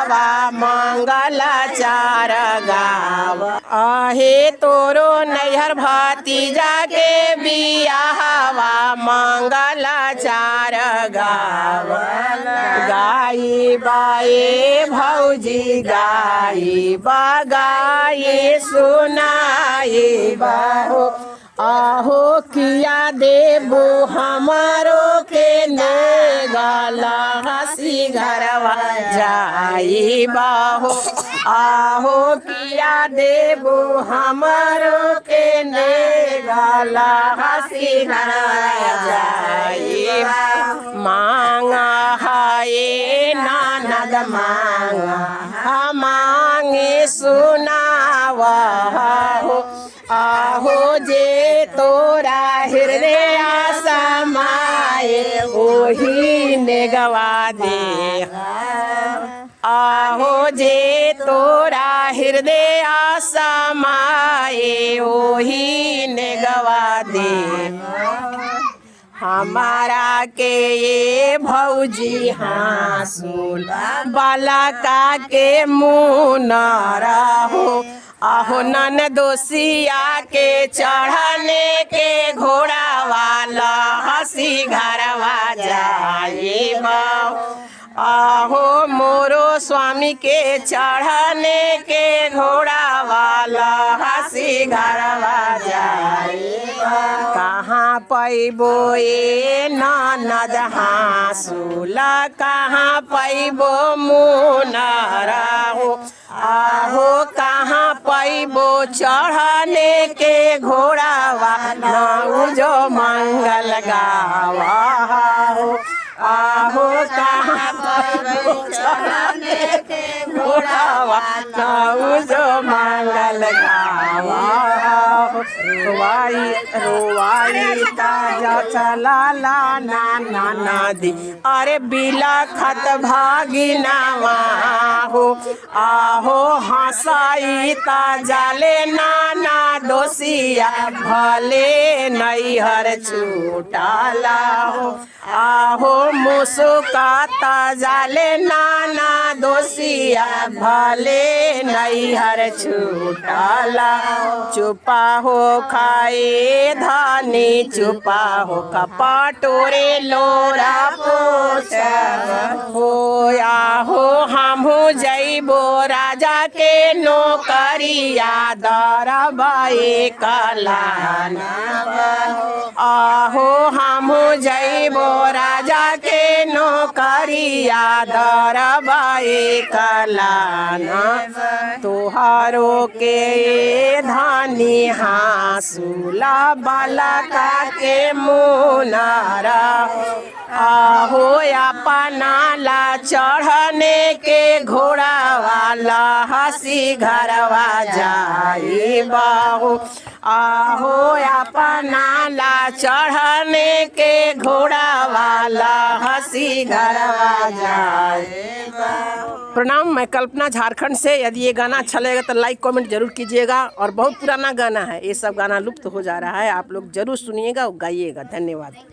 हवा मंगलाचार गाव। आहे तोरो नैहर भतीजा के बिया हवा मंगलाचार गाव। गाई बाए भौजी गाई बगाई सुनाई बाहो। आहो किया देबो हमारो के ने गाला हसी घरवा जाई बाहो। आहो किया देबो हमारो के ने गाला हसी घरवा जाई। मांगा हाय ननद मांगा मांगे सुनावा हो। आहो जे तोरा हृदय समाए ओही ने गवा दे। आहो जे तोरा हृदय समाए ओही ने गवा दे। हमारा के ये भौजी हाँसुल बालका के मुँह न रहो। आहो नन दोसिया के चढ़ने के घोड़ा वाला हंसी घरवा जाए बाओ। आहो मोरो स्वामी के चढ़ने के घोड़ा वाला हंसी घरवा जाए। कहाँ पैबो ए ननद हाँसुला कहाँ पैबो मुनरा हो। आहो कहाँ पैबो चढ़ने के घोड़ा वाला जो मंगल गावा हो। आहो कहाँ पैबो चढ़ने के घोड़ा वाला जो मंगल गावा हो। रोवाई ताजा चला ला नाना नदी अरे बिला खत भागी नावा हो। आहो हंसाई ताजाले नाना दोसिया भले नैहर छूटाला हो। आहो मुसुका ताजाले नाना दोसिया भले नैहर छूटाला। चुपा हो खाए धानी चुपा हो कपाटोरे लोरा पोछ हो। आहो हमहू जइबो राजा के नौकरिया दरबाए कलाना। आहो हमहू जइबो राजा के नौकरिया दरबाए कलाना। तोहारो के धानी हाँसुला बालका के मुनारा। आहो अपना ला चढ़ने के घोड़ा वाला हंसी घरवा जाई बाहो। आहो अपना ला चढ़ने के घोड़ा वाला हंसी घरवा जाए। प्रणाम, मैं कल्पना झारखंड से। यदि ये गाना अच्छा लगेगा तो लाइक कमेंट जरूर कीजिएगा। और बहुत पुराना गाना है, ये सब गाना लुप्त हो जा रहा है, आप लोग जरूर सुनिएगा और गाइएगा। धन्यवाद।